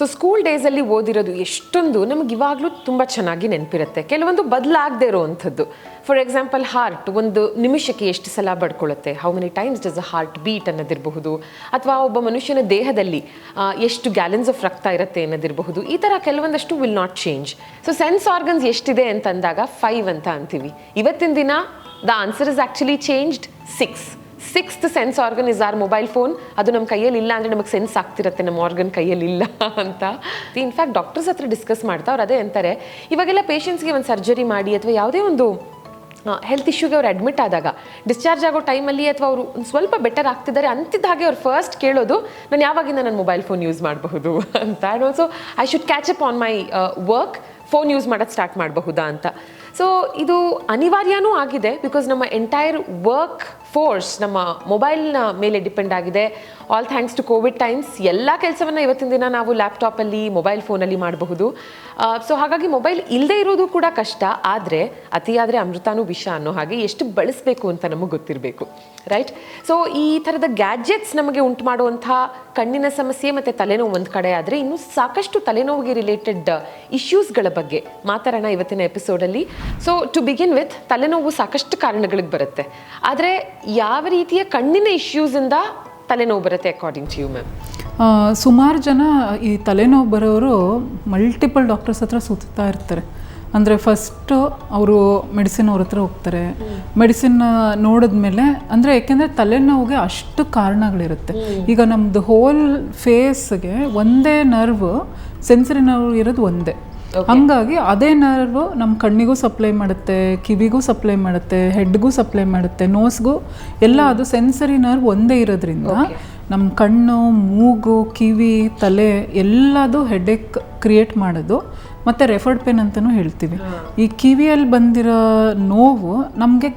So school ಡೇಸಲ್ಲಿ ಓದಿರೋದು ಎಷ್ಟೊಂದು ನಮ್ಗೆ ಇವಾಗಲೂ ತುಂಬ ಚೆನ್ನಾಗಿ ನೆನಪಿರುತ್ತೆ. ಕೆಲವೊಂದು ಬದಲಾಗದೇ ಇರೋವಂಥದ್ದು. ಫಾರ್ ಎಕ್ಸಾಂಪಲ್ ಹಾರ್ಟ್ ಒಂದು ನಿಮಿಷಕ್ಕೆ ಎಷ್ಟು ಸಲ ಬಡ್ಕೊಳ್ಳುತ್ತೆ, how many times does a heart beat ಅನ್ನೋದಿರಬಹುದು, ಅಥವಾ ಒಬ್ಬ ಮನುಷ್ಯನ ದೇಹದಲ್ಲಿ ಎಷ್ಟು ಗ್ಯಾಲನ್ಸ್ ಆಫ್ ರಕ್ತ ಇರುತ್ತೆ ಅನ್ನೋದಿರಬಹುದು. ಈ ಥರ ಕೆಲವೊಂದಷ್ಟು will not change. So sense organs ಎಷ್ಟಿದೆ ಅಂತಂದಾಗ 5 ಅಂತ ಅಂತೀವಿ. ಇವತ್ತಿನ ದಿನ the answer is actually changed 6th sense organ is our mobile phone. ಅದು ನಮ್ಮ ಕೈಯಲ್ಲಿ ಇಲ್ಲ ಅಂದರೆ ನಮಗೆ ಸೆನ್ಸ್ ಆಗ್ತಿರುತ್ತೆ ನಮ್ಮ ಆರ್ಗನ್ ಕೈಯಲ್ಲಿ ಇಲ್ಲ ಅಂತ. ಇನ್ಫ್ಯಾಕ್ಟ್ ಡಾಕ್ಟರ್ಸ್ ಹತ್ರ ಡಿಸ್ಕಸ್ ಮಾಡ್ತಾ ಅವ್ರು ಅದೇ ಅಂತಾರೆ, ಇವಾಗೆಲ್ಲ ಪೇಷಂಟ್ಸ್ಗೆ ಒಂದು ಸರ್ಜರಿ ಮಾಡಿ ಅಥವಾ ಯಾವುದೇ ಒಂದು ಹೆಲ್ತ್ ಇಶ್ಯೂಗೆ ಅವ್ರು ಅಡ್ಮಿಟ್ ಆದಾಗ ಡಿಸ್ಚಾರ್ಜ್ ಆಗೋ ಟೈಮಲ್ಲಿ ಅಥವಾ ಅವರು ಒಂದು ಸ್ವಲ್ಪ ಬೆಟರ್ ಆಗ್ತಿದ್ದಾರೆ ಅಂತಿದ್ದ ಹಾಗೆ ಅವ್ರು ಫಸ್ಟ್ ಕೇಳೋದು, ನಾನು ಯಾವಾಗಿಂದ ನನ್ನ ಮೊಬೈಲ್ ಫೋನ್ ಯೂಸ್ ಮಾಡಬಹುದು ಅಂತ. And also I should catch up on my work, phone use ಮಾಡೋದು ಸ್ಟಾರ್ಟ್ ಮಾಡಬಹುದಾ ಅಂತ. ಸೊ ಇದು ಅನಿವಾರ್ಯನೂ ಆಗಿದೆ, ಬಿಕಾಸ್ ನಮ್ಮ ಎಂಟೈರ್ ವರ್ಕ್ ಫೋರ್ಸ್ ನಮ್ಮ ಮೊಬೈಲ್ನ ಮೇಲೆ ಡಿಪೆಂಡ್ ಆಗಿದೆ. All thanks to Covid times ಎಲ್ಲ ಕೆಲಸವನ್ನು ಇವತ್ತಿನ ದಿನ ನಾವು ಲ್ಯಾಪ್ಟಾಪಲ್ಲಿ ಮೊಬೈಲ್ ಫೋನಲ್ಲಿ ಮಾಡಬಹುದು. ಸೊ ಹಾಗಾಗಿ ಮೊಬೈಲ್ ಇಲ್ಲದೆ ಇರೋದು ಕೂಡ ಕಷ್ಟ. ಆದರೆ ಅತಿಯಾದರೆ ಅಮೃತಾನೂ ವಿಷ ಅನ್ನೋ ಹಾಗೆ ಎಷ್ಟು ಬಳಸಬೇಕು ಅಂತ ನಮಗೆ ಗೊತ್ತಿರಬೇಕು, ರೈಟ್? ಸೊ ಈ ಥರದ ಗ್ಯಾಜೆಟ್ಸ್ ನಮಗೆ ಉಂಟು ಮಾಡುವಂಥ ಕಣ್ಣಿನ ಸಮಸ್ಯೆ ಮತ್ತು ತಲೆನೋವು ಒಂದು ಕಡೆ ಆದರೆ, ಇನ್ನೂ ಸಾಕಷ್ಟು ತಲೆನೋವಿಗೆ ರಿಲೇಟೆಡ್ ಇಶ್ಯೂಸ್ಗಳ ಬಗ್ಗೆ ಮಾತಾಡೋಣ ಇವತ್ತಿನ ಎಪಿಸೋಡಲ್ಲಿ. ಸೊ ಟು ಬಿಗಿನ್ ವಿತ್, ತಲೆನೋವು ಸಾಕಷ್ಟು ಕಾರಣಗಳಿಗೆ ಬರುತ್ತೆ. ಆದರೆ ಯಾವ ರೀತಿಯ ಕಣ್ಣಿನ ಇಶ್ಯೂಸಿಂದ ತಲೆನೋವು ಬರುತ್ತೆ ಅಕಾರ್ಡಿಂಗ್ ಟು ಯು ಮ್ಯಾಮ್? ಸುಮಾರು ಜನ ಈ ತಲೆನೋವು ಬರೋರು ಮಲ್ಟಿಪಲ್ ಡಾಕ್ಟರ್ಸ್ ಹತ್ರ ಸುತ್ತಾ ಇರ್ತಾರೆ. ಅಂದರೆ ಫಸ್ಟು ಅವರು ಮೆಡಿಸಿನ್ ಅವ್ರ ಹತ್ರ ಹೋಗ್ತಾರೆ. ಮೆಡಿಸಿನ್ ನೋಡಿದ್ಮೇಲೆ ಅಂದರೆ ಯಾಕೆಂದರೆ ತಲೆನೋವಿಗೆ ಅಷ್ಟು ಕಾರಣಗಳಿರುತ್ತೆ. ಈಗ ನಮ್ಮದು ಹೋಲ್ ಫೇಸ್ಗೆ ಒಂದೇ ನರ್ವ್, ಸೆನ್ಸರಿ ನರ್ವ್ ಇರೋದು ಒಂದೇ. ಹಂಗಾಗಿ ಅದೇ ನರ್ವ್ ನಮ್ಮ ಕಣ್ಣಿಗೂ ಸಪ್ಲೈ ಮಾಡುತ್ತೆ, ಕಿವಿಗೂ ಸಪ್ಲೈ ಮಾಡುತ್ತೆ, ಹೆಡ್ಗೂ ಸಪ್ಲೈ ಮಾಡುತ್ತೆ, ನೋಸ್ಗೂ ಎಲ್ಲ. ಅದು ಸೆನ್ಸರಿ ನರ್ವ್ ಒಂದೇ ಇರೋದ್ರಿಂದ ನಮ್ಮ ಕಣ್ಣು, ಮೂಗು, ಕಿವಿ, ತಲೆ ಎಲ್ಲದು ಹೆಡ್ಏಕ್ ಕ್ರಿಯೇಟ್ ಮಾಡೋದು. ಮತ್ತು ರೆಫರ್ಡ್ ಪೇನ್ ಅಂತಲೂ ಹೇಳ್ತೀವಿ. ಈ ಕಿವಿಯಲ್ಲಿ ಬಂದಿರೋ ನೋವು ನಮಗೆ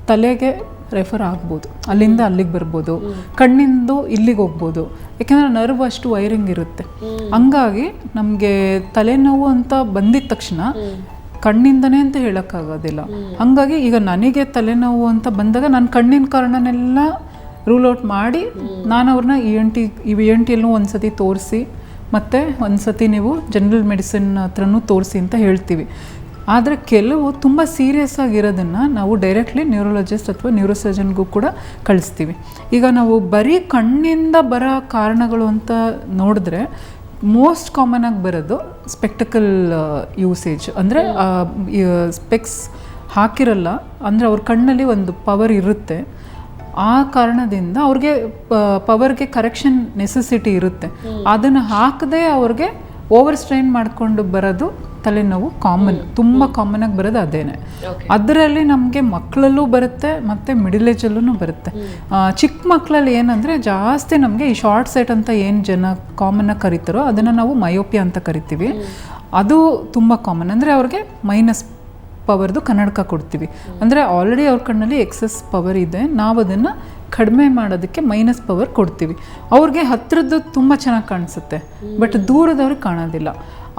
ತಲೆಗೆ ರೆಫರ್ ಆಗ್ಬೋದು, ಅಲ್ಲಿಂದ ಅಲ್ಲಿಗೆ ಬರ್ಬೋದು, ಕಣ್ಣಿಂದು ಇಲ್ಲಿಗೆ ಹೋಗ್ಬೋದು. ಯಾಕೆಂದರೆ ನರ್ವ್ ಅಷ್ಟು ವೈರಿಂಗ್ ಇರುತ್ತೆ. ಹಂಗಾಗಿ ನಮಗೆ ತಲೆನೋವು ಅಂತ ಬಂದಿದ ತಕ್ಷಣ ಕಣ್ಣಿಂದನೇ ಅಂತ ಹೇಳೋಕ್ಕಾಗೋದಿಲ್ಲ. ಹಂಗಾಗಿ ಈಗ ನನಗೆ ತಲೆನೋವು ಅಂತ ಬಂದಾಗ ನಾನು ಕಣ್ಣಿನ ಕಾರಣನೆಲ್ಲ ರೂಲ್ ಔಟ್ ಮಾಡಿ ನಾನು ಅವ್ರನ್ನ ENTಯಲ್ಲೂ ಒಂದು ಸತಿ ತೋರಿಸಿ, ಮತ್ತು ಒಂದು ಸತಿ ನೀವು ಜನರಲ್ ಮೆಡಿಸಿನ್ ಹತ್ರನೂ ತೋರಿಸಿ ಅಂತ ಹೇಳ್ತೀವಿ. ಆದರೆ ಕೆಲವು ತುಂಬ ಸೀರಿಯಸ್ ಆಗಿರೋದನ್ನು ನಾವು ಡೈರೆಕ್ಟ್ಲಿ ನ್ಯೂರೋಲಜಿಸ್ಟ್ ಅಥವಾ ನ್ಯೂರೋಸರ್ಜನ್ಗೂ ಕೂಡ ಕಳಿಸ್ತೀವಿ. ಈಗ ನಾವು ಬರೀ ಕಣ್ಣಿಂದ ಬರೋ ಕಾರಣಗಳು ಅಂತ ನೋಡಿದ್ರೆ ಮೋಸ್ಟ್ ಕಾಮನ್ ಆಗಿ ಬರೋದು ಸ್ಪೆಕ್ಟಕಲ್ ಯೂಸೇಜ್. ಅಂದರೆ ಸ್ಪೆಕ್ಸ್ ಹಾಕಿರಲ್ಲ, ಅಂದರೆ ಅವ್ರ ಕಣ್ಣಲ್ಲಿ ಒಂದು ಪವರ್ ಇರುತ್ತೆ. ಆ ಕಾರಣದಿಂದ ಅವ್ರಿಗೆ ಪವರ್ಗೆ ಕರೆಕ್ಷನ್ ನೆಸೆಸಿಟಿ ಇರುತ್ತೆ. ಅದನ್ನು ಹಾಕದೆ ಅವ್ರಿಗೆ ಓವರ್ ಸ್ಟ್ರೈನ್ ಮಾಡಿಕೊಂಡು ಬರೋದು ತಲೆನೋವು ಕಾಮನ್, ತುಂಬ ಕಾಮನಾಗಿ ಬರೋದು ಅದೇನೆ. ಅದರಲ್ಲಿ ನಮಗೆ ಮಕ್ಕಳಲ್ಲೂ ಬರುತ್ತೆ ಮತ್ತು ಮಿಡಲ್ ಏಜಲ್ಲೂ ಬರುತ್ತೆ. ಚಿಕ್ಕ ಮಕ್ಕಳಲ್ಲಿ ಏನಂದರೆ ಜಾಸ್ತಿ ನಮಗೆ ಈ ಶಾರ್ಟ್ ಸೈಟ್ ಅಂತ ಏನು ಜನ ಕಾಮನ್ನಾಗಿ ಕರಿತಾರೋ ಅದನ್ನು ನಾವು ಮಯೋಪಿಯಾ ಅಂತ ಕರಿತೀವಿ. ಅದು ತುಂಬ ಕಾಮನ್. ಅಂದರೆ ಅವ್ರಿಗೆ ಮೈನಸ್ ಪವರ್ದು ಕನ್ನಡಕ ಕೊಡ್ತೀವಿ. ಅಂದರೆ ಆಲ್ರೆಡಿ ಅವ್ರ ಕಣ್ಣಲ್ಲಿ ಎಕ್ಸಸ್ ಪವರ್ ಇದೆ, ನಾವು ಅದನ್ನು ಕಡಿಮೆ ಮಾಡೋದಕ್ಕೆ ಮೈನಸ್ ಪವರ್ ಕೊಡ್ತೀವಿ. ಅವ್ರಿಗೆ ಹತ್ತಿರದ್ದು ತುಂಬ ಚೆನ್ನಾಗಿ ಕಾಣಿಸುತ್ತೆ, ಬಟ್ ದೂರದವ್ರಿಗೆ ಕಾಣೋದಿಲ್ಲ.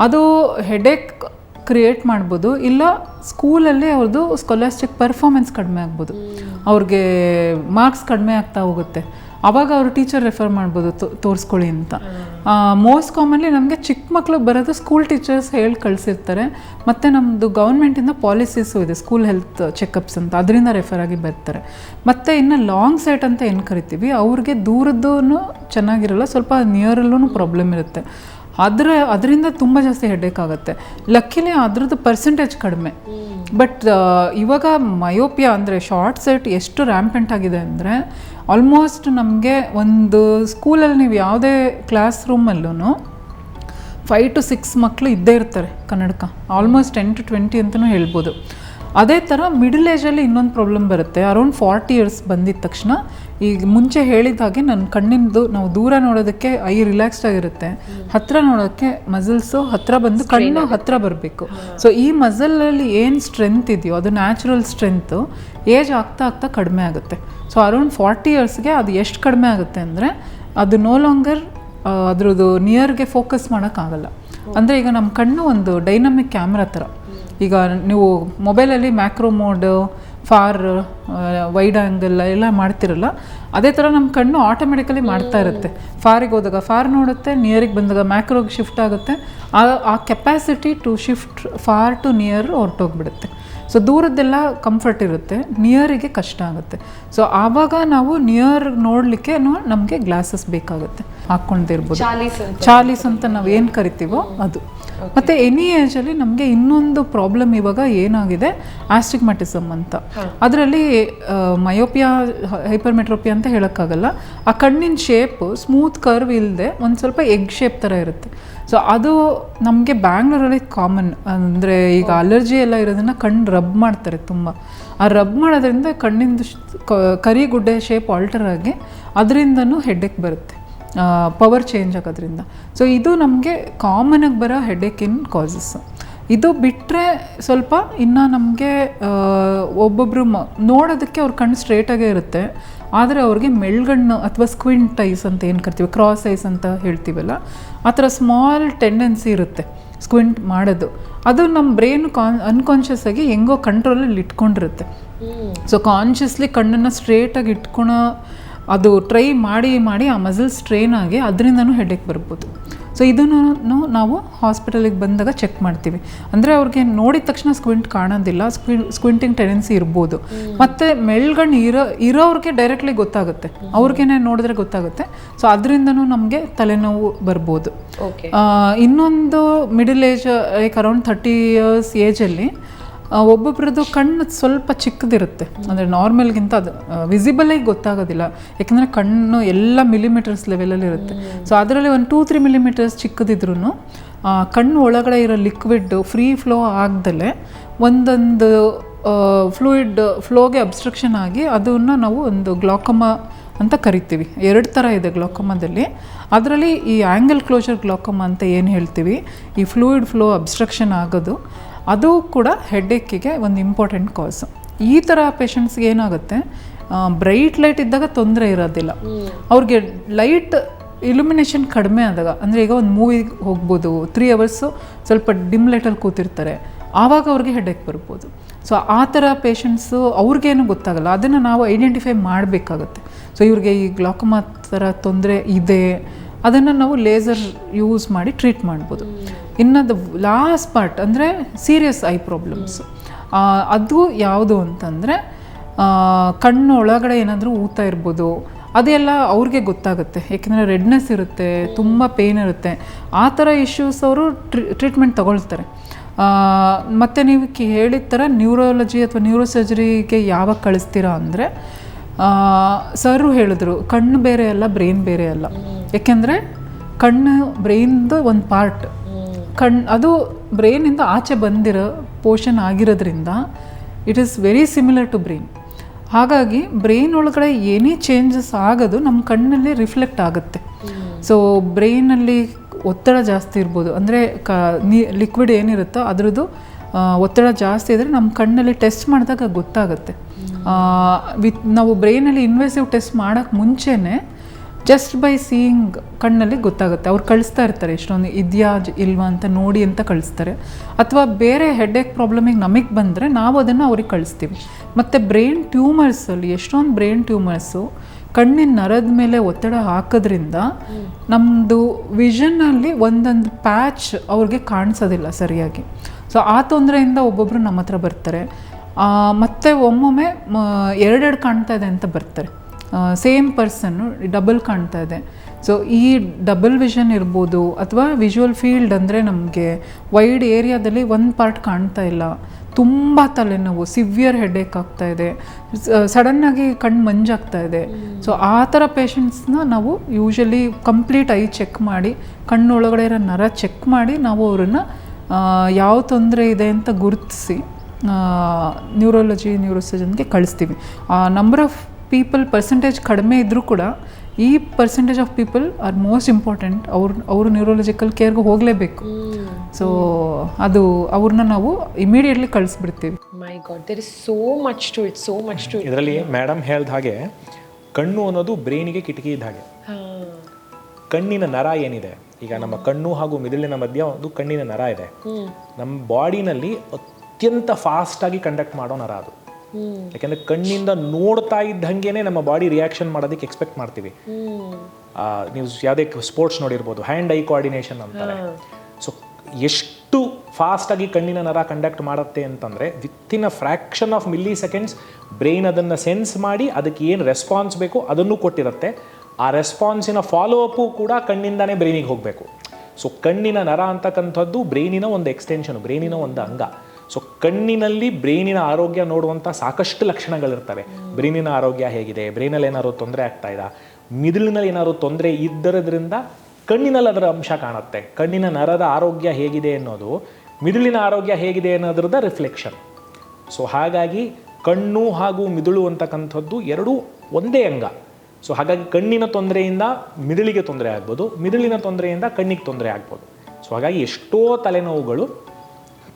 ಅದು ಹೆಡೇಕ್ ಕ್ರಿಯೇಟ್ ಮಾಡ್ಬೋದು. ಇಲ್ಲ ಸ್ಕೂಲಲ್ಲಿ ಅವ್ರದ್ದು ಸ್ಕಾಲಸ್ಟಿಕ್ ಪರ್ಫಾರ್ಮೆನ್ಸ್ ಕಡಿಮೆ ಆಗ್ಬೋದು, ಅವ್ರಿಗೆ ಮಾರ್ಕ್ಸ್ ಕಡಿಮೆ ಆಗ್ತಾ ಹೋಗುತ್ತೆ. ಆವಾಗ ಅವರು ಟೀಚರ್ ರೆಫರ್ ಮಾಡ್ಬೋದು ತೋರಿಸ್ಕೊಳ್ಳಿ ಅಂತ. ಮೋಸ್ಟ್ ಕಾಮನ್ಲಿ ನಮಗೆ ಚಿಕ್ಕ ಮಕ್ಳಿಗೆ ಬರೋದು ಸ್ಕೂಲ್ ಟೀಚರ್ಸ್ ಹೇಳಿ ಕಳಿಸಿರ್ತಾರೆ. ಮತ್ತು ನಮ್ಮದು ಗೌರ್ಮೆಂಟಿಂದ ಪಾಲಿಸೀಸು ಇದೆ, ಸ್ಕೂಲ್ ಹೆಲ್ತ್ ಚೆಕಪ್ಸ್ ಅಂತ, ಅದರಿಂದ ರೆಫರ್ ಆಗಿ ಬರ್ತಾರೆ. ಮತ್ತು ಇನ್ನು ಲಾಂಗ್ ಸೈಟ್ ಅಂತ ಏನು ಕರಿತೀವಿ, ಅವ್ರಿಗೆ ದೂರದ್ದೂ ಚೆನ್ನಾಗಿರಲ್ಲ, ಸ್ವಲ್ಪ ನಿಯರಲ್ಲೂ ಪ್ರಾಬ್ಲಮ್ ಇರುತ್ತೆ. ಅದರಿಂದ ತುಂಬ ಜಾಸ್ತಿ ಹೆಡ್ಏಕ್ ಆಗುತ್ತೆ. ಲಕ್ಕಿಲಿ ಅದ್ರದ್ದು ಪರ್ಸೆಂಟೇಜ್ ಕಡಿಮೆ. ಬಟ್ ಇವಾಗ ಮಯೋಪಿಯಾ ಅಂದರೆ ಶಾರ್ಟ್ ಸೈಟ್ ಎಷ್ಟು ರ್ಯಾಂಪೆಂಟ್ ಆಗಿದೆ ಅಂದರೆ, ಆಲ್ಮೋಸ್ಟ್ ನಮಗೆ ಒಂದು ಸ್ಕೂಲಲ್ಲಿ ನೀವು ಯಾವುದೇ ಕ್ಲಾಸ್ ರೂಮಲ್ಲೂ 5 to 6 ಮಕ್ಕಳು ಇದ್ದೇ ಇರ್ತಾರೆ ಕನ್ನಡಕ, ಆಲ್ಮೋಸ್ಟ್ 10 to 20 ಅಂತಲೂ ಹೇಳ್ಬೋದು. ಅದೇ ಥರ ಮಿಡಲ್ ಏಜಲ್ಲಿ ಇನ್ನೊಂದು ಪ್ರಾಬ್ಲಮ್ ಬರುತ್ತೆ. ಅರೌಂಡ್ 40 years ಬಂದಿದ್ದ ತಕ್ಷಣ, ಈಗ ಮುಂಚೆ ಹೇಳಿದ ಹಾಗೆ ನನ್ನ ಕಣ್ಣಿಂದು ನಾವು ದೂರ ನೋಡೋದಕ್ಕೆ ಐ ರಿಲ್ಯಾಕ್ಸ್ಡ್ ಆಗಿರುತ್ತೆ, ಹತ್ತಿರ ನೋಡೋಕ್ಕೆ ಮಸಲ್ಸು ಹತ್ತಿರ ಬಂದು ಕಣ್ಣು ಹತ್ತಿರ ಬರಬೇಕು. ಸೊ ಈ ಮಸಲಲ್ಲಿ ಏನು ಸ್ಟ್ರೆಂತ್ ಇದೆಯೋ ಅದು ನ್ಯಾಚುರಲ್ ಸ್ಟ್ರೆಂತು ಏಜ್ ಆಗ್ತಾ ಆಗ್ತಾ ಕಡಿಮೆ ಆಗುತ್ತೆ. ಸೊ ಅರೌಂಡ್ 40 yearsಗೆ ಅದು ಎಷ್ಟು ಕಡಿಮೆ ಆಗುತ್ತೆ ಅಂದರೆ, ಅದು ನೋ ಲಾಂಗರ್ ಅದ್ರದ್ದು ನಿಯರ್ಗೆ ಫೋಕಸ್ ಮಾಡೋಕ್ಕಾಗಲ್ಲ. ಅಂದರೆ ಈಗ ನಮ್ಮ ಕಣ್ಣು ಒಂದು ಡೈನಮಿಕ್ ಕ್ಯಾಮ್ರಾ ಥರ. ಈಗ ನೀವು ಮೊಬೈಲಲ್ಲಿ macro mode, for, wide angle ಎಲ್ಲ ಮಾಡ್ತಿರಲ್ಲ, ಅದೇ ಥರ ನಮ್ಮ ಕಣ್ಣು ಆಟೋಮೆಟಿಕಲಿ ಮಾಡ್ತಾ ಇರುತ್ತೆ. ಫಾರಿಗೆ ಹೋದಾಗ ಫಾರ್ ನೋಡುತ್ತೆ, ನಿಯರಿಗೆ ಬಂದಾಗ ಮ್ಯಾಕ್ರೋಗೆ ಶಿಫ್ಟ್ ಆಗುತ್ತೆ. ಆ capacity to shift far to near ಹೊರಟೋಗ್ಬಿಡುತ್ತೆ. ಸೊ ದೂರದ್ದೆಲ್ಲ ಕಂಫರ್ಟ್ ಇರುತ್ತೆ, ನಿಯರಿಗೆ ಕಷ್ಟ ಆಗುತ್ತೆ. ಸೊ ಆವಾಗ ನಾವು ನಿಯರ್ ನೋಡಲಿಕ್ಕೆ ನಮಗೆ ಗ್ಲಾಸಸ್ ಬೇಕಾಗುತ್ತೆ, ಹಾಕ್ಕೊಂಡಿರ್ಬೋದು. ಚಾಲೀಸ್ ಅಂತ ನಾವು ಏನು ಕರಿತೀವೋ ಅದು. ಮತ್ತು ಎನಿ ಏಜಲ್ಲಿ ನಮಗೆ ಇನ್ನೊಂದು ಪ್ರಾಬ್ಲಮ್ ಇವಾಗ ಏನಾಗಿದೆ, ಆಸ್ಟಿಗ್ಮ್ಯಾಟಿಸಮ್ ಅಂತ. ಅದರಲ್ಲಿ ಮಯೋಪಿಯಾ, ಹೈಪರ್ಮೆಟ್ರೋಪಿಯಾ ಅಂತ ಹೇಳೋಕ್ಕಾಗಲ್ಲ. ಆ ಕಣ್ಣಿನ ಶೇಪು ಸ್ಮೂತ್ ಕರ್ವ್ ಇಲ್ಲದೆ ಒಂದು ಸ್ವಲ್ಪ ಎಗ್ ಶೇಪ್ ಥರ ಇರುತ್ತೆ. ಸೊ ಅದು ನಮಗೆ ಬ್ಯಾಂಗ್ಳೂರಲ್ಲಿ ಕಾಮನ್. ಅಂದರೆ ಈಗ ಅಲರ್ಜಿ ಎಲ್ಲ ಇರೋದನ್ನು ಕಣ್ಣು ರಬ್ ಮಾಡ್ತಾರೆ ತುಂಬ. ಆ ರಬ್ ಮಾಡೋದ್ರಿಂದ ಕಣ್ಣಿಂದು ಕರಿಗುಡ್ಡೆ ಶೇಪ್ ಆಲ್ಟರ್ ಆಗಿ ಅದರಿಂದನೂ ಹೆಡ್ಡೇಕ್ ಬರುತ್ತೆ, ಪವರ್ ಚೇಂಜ್ ಆಗೋದ್ರಿಂದ. ಸೊ ಇದು ನಮಗೆ ಕಾಮನಾಗಿ ಬರೋ ಹೆಡ್ಡೇಕಿನ ಕಾಸಸ್. ಇದು ಬಿಟ್ಟರೆ ಸ್ವಲ್ಪ ಇನ್ನು ನಮಗೆ ಒಬ್ಬೊಬ್ಬರು ನೋಡೋದಕ್ಕೆ ಅವ್ರ ಕಣ್ಣು ಸ್ಟ್ರೇಟಾಗೇ ಇರುತ್ತೆ, ಆದರೆ ಅವ್ರಿಗೆ ಮೆಲ್ಗಣ್ಣು ಅಥವಾ ಸ್ಕ್ವಿಂಟ್ ಐಸ್ ಅಂತ ಏನು ಕರಿತೀವಿ, ಕ್ರಾಸ್ ಐಸ್ ಅಂತ ಹೇಳ್ತೀವಲ್ಲ, ಆ ಥರ ಸ್ಮಾಲ್ ಟೆಂಡೆನ್ಸಿ ಇರುತ್ತೆ ಸ್ಕ್ವಿಂಟ್ ಮಾಡೋದು. ಅದು ನಮ್ಮ ಬ್ರೈನ್ ಅನ್ಕಾನ್ಷಿಯಸ್ ಆಗಿ ಹೆಂಗೋ ಕಂಟ್ರೋಲಲ್ಲಿ ಇಟ್ಕೊಂಡಿರುತ್ತೆ. ಸೊ ಕಾನ್ಷಿಯಸ್ಲಿ ಕಣ್ಣನ್ನು ಸ್ಟ್ರೇಟಾಗಿ ಇಟ್ಕೊಳೋ ಅದು ಟ್ರೈ ಮಾಡಿ ಮಾಡಿ ಆ ಮಸಲ್ ಸ್ಟ್ರೈನ್ ಆಗಿ ಅದರಿಂದನೂ ಹೆಡ್ಡೇಕ್ ಬರ್ಬೋದು. ಸೊ ಇದನ್ನು ನಾವು ಹಾಸ್ಪಿಟಲಿಗೆ ಬಂದಾಗ ಚೆಕ್ ಮಾಡ್ತೀವಿ. ಅಂದರೆ ಅವ್ರಿಗೆ ನೋಡಿದ ತಕ್ಷಣ ಸ್ಕ್ವಿಂಟ್ ಕಾಣೋದಿಲ್ಲ, ಸ್ಕ್ವಿಂಟಿಂಗ್ ಟೆಂಡೆನ್ಸಿ ಇರ್ಬೋದು. ಮತ್ತು ಮೆಲ್ಗಣ್ಣು ಇರೋವ್ರಿಗೆ ಡೈರೆಕ್ಟ್ಲಿ ಗೊತ್ತಾಗುತ್ತೆ, ಅವ್ರಿಗೇನೆ ನೋಡಿದ್ರೆ ಗೊತ್ತಾಗುತ್ತೆ. ಸೊ ಅದರಿಂದನೂ ನಮಗೆ ತಲೆನೋವು ಬರ್ಬೋದು. ಇನ್ನೊಂದು middle age, like around 30 years ಏಜಲ್ಲಿ ಒಬ್ಬೊಬ್ರದ್ದು ಕಣ್ಣು ಸ್ವಲ್ಪ ಚಿಕ್ಕದಿರುತ್ತೆ. ಅಂದರೆ ನಾರ್ಮಲ್ಗಿಂತ ಅದು ವಿಸಿಬಲಾಗಿ ಗೊತ್ತಾಗೋದಿಲ್ಲ, ಯಾಕೆಂದರೆ ಕಣ್ಣು ಎಲ್ಲ ಮಿಲಿಮೀಟರ್ಸ್ ಲೆವೆಲಲ್ಲಿ ಇರುತ್ತೆ. ಸೊ ಅದರಲ್ಲಿ ಒಂದು 2-3 millimeters ಚಿಕ್ಕದಿದ್ರೂ ಕಣ್ಣು ಒಳಗಡೆ ಇರೋ ಲಿಕ್ವಿಡ್ ಫ್ರೀ ಫ್ಲೋ ಆಗ್ದಲೇ ಒಂದೊಂದು ಫ್ಲೂಯಿಡ್ ಫ್ಲೋಗೆ ಅಬ್ಸ್ಟ್ರಕ್ಷನ್ ಆಗಿ ಅದನ್ನು ನಾವು ಒಂದು ಗ್ಲಾಕೋಮಾ ಅಂತ ಕರಿತೀವಿ. 2 ಥರ ಇದೆ ಗ್ಲಾಕೋಮಾದಲ್ಲಿ. ಅದರಲ್ಲಿ ಈ ಆ್ಯಂಗಲ್ ಕ್ಲೋಜರ್ ಗ್ಲಾಕೋಮಾ ಅಂತ ಏನು ಹೇಳ್ತೀವಿ, ಈ ಫ್ಲೂಯಿಡ್ ಫ್ಲೋ ಅಬ್ಸ್ಟ್ರಕ್ಷನ್ ಆಗೋದು, ಅದು ಕೂಡ ಹೆಡ್ಡೇಕಿಗೆ ಒಂದು ಇಂಪಾರ್ಟೆಂಟ್ ಕಾಸ್. ಈ ಥರ ಪೇಷಂಟ್ಸ್ಗೆ ಏನಾಗುತ್ತೆ, ಬ್ರೈಟ್ ಲೈಟ್ ಇದ್ದಾಗ ತೊಂದರೆ ಇರೋದಿಲ್ಲ. ಅವ್ರಿಗೆ ಲೈಟ್ ಇಲ್ಯುಮಿನೇಷನ್ ಕಡಿಮೆ ಆದಾಗ, ಅಂದರೆ ಈಗ ಒಂದು ಮೂವಿಗೆ ಹೋಗ್ಬೋದು, 3 hours ಸ್ವಲ್ಪ ಡಿಮ್ ಲೈಟಲ್ಲಿ ಕೂತಿರ್ತಾರೆ, ಆವಾಗ ಅವ್ರಿಗೆ ಹೆಡ್ಡೇಕ್ ಬರ್ಬೋದು. ಸೊ ಆ ಥರ ಪೇಷಂಟ್ಸು ಅವ್ರಿಗೇನು ಗೊತ್ತಾಗಲ್ಲ, ಅದನ್ನು ನಾವು ಐಡೆಂಟಿಫೈ ಮಾಡಬೇಕಾಗತ್ತೆ. ಸೊ ಇವ್ರಿಗೆ ಈ ಗ್ಲಾಕೋಮಾ ಥರ ತೊಂದರೆ ಇದೆ, ಅದನ್ನು ನಾವು ಲೇಸರ್ ಯೂಸ್ ಮಾಡಿ ಟ್ರೀಟ್ ಮಾಡ್ಬೋದು. ಇನ್ನೊಂದು ಲಾಸ್ಟ್ ಪಾರ್ಟ್ ಅಂದರೆ ಸೀರಿಯಸ್ ಐ ಪ್ರಾಬ್ಲಮ್ಸು. ಅದು ಯಾವುದು ಅಂತಂದರೆ ಕಣ್ಣು ಒಳಗಡೆ ಏನಾದರೂ ಊತ ಇರ್ಬೋದು, ಅದೆಲ್ಲ ಅವ್ರಿಗೆ ಗೊತ್ತಾಗುತ್ತೆ. ಏಕೆಂದರೆ ರೆಡ್ನೆಸ್ ಇರುತ್ತೆ, ತುಂಬ ಪೇಯ್ನ್ ಇರುತ್ತೆ. ಆ ಥರ ಇಶ್ಯೂಸ್ ಅವರು ಟ್ರೀಟ್ಮೆಂಟ್ ತಗೊಳ್ತಾರೆ. ಮತ್ತು ನೀವು ಹೇಳಿದ ಥರ ನ್ಯೂರಾಲಜಿ ಅಥವಾ ನ್ಯೂರೋಸರ್ಜರಿಗೆ ಯಾವಾಗ ಕಳಿಸ್ತೀರಾ ಅಂದರೆ, ಸರು ಹೇಳಿದ್ರು ಕಣ್ಣು ಬೇರೆ ಅಲ್ಲ, ಬ್ರೈನ್ ಬೇರೆ ಅಲ್ಲ. ಏಕೆಂದರೆ ಕಣ್ಣು ಬ್ರೈನ್ದು ಒಂದು ಪಾರ್ಟ್, ಅದು ಬ್ರೈನಿಂದ ಆಚೆ ಬಂದಿರೋ ಪೋರ್ಷನ್ ಆಗಿರೋದ್ರಿಂದ it is very similar to brain. ಹಾಗಾಗಿ ಬ್ರೈನ್ ಒಳಗಡೆ ಏನೇ ಚೇಂಜಸ್ ಆಗೋದು ನಮ್ಮ ಕಣ್ಣಲ್ಲಿ ರಿಫ್ಲೆಕ್ಟ್ ಆಗುತ್ತೆ. ಸೊ ಬ್ರೈನಲ್ಲಿ ಒತ್ತಡ ಜಾಸ್ತಿ ಇರ್ಬೋದು, ಅಂದರೆ ಲಿಕ್ವಿಡ್ ಏನಿರುತ್ತೋ ಅದರದ್ದು ಒತ್ತಡ ಜಾಸ್ತಿ ಇದ್ದರೆ ನಮ್ಮ ಕಣ್ಣಲ್ಲಿ ಟೆಸ್ಟ್ ಮಾಡಿದಾಗ ಗೊತ್ತಾಗುತ್ತೆ. ನಾವು ಬ್ರೈನಲ್ಲಿ ಇನ್ವೆಸಿವ್ ಟೆಸ್ಟ್ ಮಾಡೋಕ್ಕೆ ಮುಂಚೆನೇ ಜಸ್ಟ್ ಬೈ ಸೀಯಿಂಗ್ ಕಣ್ಣಲ್ಲಿ ಗೊತ್ತಾಗುತ್ತೆ. ಅವ್ರು ಕಳಿಸ್ತಾ ಇರ್ತಾರೆ ಎಷ್ಟೊಂದು ಇದೆಯಾ ಇಲ್ವಾ ಅಂತ ನೋಡಿ ಅಂತ ಕಳಿಸ್ತಾರೆ. ಅಥವಾ ಬೇರೆ ಹೆಡ್ಡೇಕ್ ಪ್ರಾಬ್ಲಮಿಗೆ ನಮಗೆ ಬಂದರೆ ನಾವು ಅದನ್ನು ಅವ್ರಿಗೆ ಕಳಿಸ್ತೀವಿ. ಮತ್ತು ಬ್ರೈನ್ ಟ್ಯೂಮರ್ಸಲ್ಲಿ ಎಷ್ಟೊಂದು ಬ್ರೈನ್ ಟ್ಯೂಮರ್ಸು ಕಣ್ಣಿನ ನರದ ಮೇಲೆ ಒತ್ತಡ ಹಾಕೋದ್ರಿಂದ ನಮ್ಮದು ವಿಷನ್ನಲ್ಲಿ ಒಂದೊಂದು ಪ್ಯಾಚ್ ಅವ್ರಿಗೆ ಕಾಣಿಸೋದಿಲ್ಲ ಸರಿಯಾಗಿ. ಸೊ ಆ ತೊಂದರೆಯಿಂದ ಒಬ್ಬೊಬ್ಬರು ನಮ್ಮ ಹತ್ರ ಬರ್ತಾರೆ. ಮತ್ತು ಒಮ್ಮೊಮ್ಮೆ 2 ಕಾಣ್ತಾ ಇದೆ ಅಂತ ಬರ್ತಾರೆ. ಸೇಮ್ ಪರ್ಸನ್ನು ಡಬಲ್ ಕಾಣ್ತಾ ಇದೆ. ಸೊ ಈ ಡಬಲ್ ವಿಷನ್ ಇರ್ಬೋದು, ಅಥವಾ ವಿಜುವಲ್ ಫೀಲ್ಡ್ ಅಂದರೆ ನಮಗೆ ವೈಡ್ ಏರಿಯಾದಲ್ಲಿ ಒಂದು ಪಾರ್ಟ್ ಕಾಣ್ತಾ ಇಲ್ಲ, ತುಂಬ ತಲೆನೋವು, ಸಿವಿಯರ್ ಹೆಡ್ಡೇಕ್ ಆಗ್ತಾ ಇದೆ, ಸಡನ್ನಾಗಿ ಕಣ್ಣು ಮಂಜಾಗ್ತಾ ಇದೆ. ಸೊ ಆ ಥರ ಪೇಷಂಟ್ಸ್ನ ನಾವು ಯೂಶಲಿ ಕಂಪ್ಲೀಟ್ ಐ ಚೆಕ್ ಮಾಡಿ, ಕಣ್ಣೊಳಗಡೆ ಇರೋ ನರ ಚೆಕ್ ಮಾಡಿ ನಾವು ಅವ್ರನ್ನ ಯಾವ ತೊಂದರೆ ಇದೆ ಅಂತ ಗುರುತಿಸಿ ನ್ಯೂರೋಲಜಿ ನ್ಯೂರೋಸರ್ಜನ್ಗೆ ಕಳಿಸ್ತೀವಿ. ನಂಬರ್ ಆಫ್ ಪೀಪಲ್ ಪರ್ಸೆಂಟೇಜ್ ಕಡಿಮೆ ಇದ್ದರೂ ಕೂಡ ಈ percentage of people are most important. ಅವರು ನ್ಯೂರೋಲಜಿಕಲ್ ಕೇರ್ಗೆ ಹೋಗಲೇಬೇಕು. ಸೊ ಅದು ಅವ್ರನ್ನ ನಾವು ಇಮಿಡಿಯೇಟ್ಲಿ ಕಳಿಸ್ಬಿಡ್ತೀವಿ. My God, there is so much to it, so much to it. ಇದರಲ್ಲಿ ಮೇಡಮ್ ಹೇಳ್ದ ಹಾಗೆ ಕಣ್ಣು ಅನ್ನೋದು ಬ್ರೈನಿಗೆ ಕಿಟಕಿ ಇದ್ದ ಹಾಗೆ. ಕಣ್ಣಿನ ನರ ಏನಿದೆ, ಈಗ ನಮ್ಮ ಕಣ್ಣು ಹಾಗೂ ಮಿದುಳಿನ ಮಧ್ಯ ಒಂದು ಕಣ್ಣಿನ ನರ ಇದೆ. ನಮ್ಮ ಬಾಡಿನಲ್ಲಿ ಅತ್ಯಂತ ಫಾಸ್ಟಾಗಿ ಕಂಡಕ್ಟ್ ಮಾಡೋ ನರ ಅದು. ಯಾಕೆಂದರೆ ಕಣ್ಣಿಂದ ನೋಡ್ತಾ ಇದ್ದಂಗೆನೆ ನಮ್ಮ ಬಾಡಿ ರಿಯಾಕ್ಷನ್ ಮಾಡೋದಕ್ಕೆ ಎಕ್ಸ್ಪೆಕ್ಟ್ ಮಾಡ್ತೀವಿ. ನೀವು ಯಾವುದೇ ಸ್ಪೋರ್ಟ್ಸ್ ನೋಡಿರ್ಬೋದು, ಹ್ಯಾಂಡ್ ಐ ಕೋಆರ್ಡಿನೇಷನ್ ಅಂತಾರೆ. ಸೊ ಎಷ್ಟು ಫಾಸ್ಟಾಗಿ ಕಣ್ಣಿನ ನರ ಕಂಡಕ್ಟ್ ಮಾಡುತ್ತೆ ಅಂತಂದರೆ within a fraction of milliseconds brain ಅದನ್ನು ಸೆನ್ಸ್ ಮಾಡಿ ಅದಕ್ಕೆ ಏನು ರೆಸ್ಪಾನ್ಸ್ ಬೇಕು ಅದನ್ನು ಕೊಟ್ಟಿರುತ್ತೆ. ಆ ರೆಸ್ಪಾನ್ಸಿನ ಫಾಲೋ ಅಪ್ಪು ಕೂಡ ಕಣ್ಣಿಂದಾನೇ ಬ್ರೈನಿಗೆ ಹೋಗಬೇಕು. ಸೊ ಕಣ್ಣಿನ ನರ ಅಂತಕ್ಕಂಥದ್ದು ಬ್ರೈನಿನ ಒಂದು ಎಕ್ಸ್ಟೆನ್ಷನ್, ಬ್ರೈನಿನ ಒಂದು ಅಂಗ. ಸೊ ಕಣ್ಣಿನಲ್ಲಿ ಬ್ರೈನಿನ ಆರೋಗ್ಯ ನೋಡುವಂಥ ಸಾಕಷ್ಟು ಲಕ್ಷಣಗಳಿರ್ತವೆ. ಬ್ರೈನಿನ ಆರೋಗ್ಯ ಹೇಗಿದೆ, ಬ್ರೈನಲ್ಲಿ ಏನಾದ್ರು ತೊಂದರೆ ಆಗ್ತಾ ಇದೆ, ಮಿದುಳಿನಲ್ಲಿ ಏನಾದ್ರು ತೊಂದರೆ ಇದ್ದರದ್ರಿಂದ ಕಣ್ಣಿನಲ್ಲಿ ಅದರ ಅಂಶ ಕಾಣುತ್ತೆ. ಕಣ್ಣಿನ ನರದ ಆರೋಗ್ಯ ಹೇಗಿದೆ ಅನ್ನೋದು ಮಿದುಳಿನ ಆರೋಗ್ಯ ಹೇಗಿದೆ ಅನ್ನೋದ್ರದ ರಿಫ್ಲೆಕ್ಷನ್. ಸೊ ಹಾಗಾಗಿ ಕಣ್ಣು ಹಾಗೂ ಮಿದುಳು ಅಂತಕ್ಕಂಥದ್ದು ಎರಡೂ ಒಂದೇ ಅಂಗ. ಸೊ ಹಾಗಾಗಿ ಕಣ್ಣಿನ ತೊಂದರೆಯಿಂದ ಮಿದುಳಿಗೆ ತೊಂದರೆ ಆಗ್ಬೋದು, ಮಿದುಳಿನ ತೊಂದರೆಯಿಂದ ಕಣ್ಣಿಗೆ ತೊಂದರೆ ಆಗ್ಬೋದು. ಸೊ ಹಾಗಾಗಿ ಎಷ್ಟೋ ತಲೆನೋವುಗಳು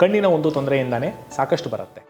ಕಣ್ಣಿನ ಒಂದು ತೊಂದರೆಯಿಂದಾನೇ ಸಾಕಷ್ಟು ಬರುತ್ತೆ.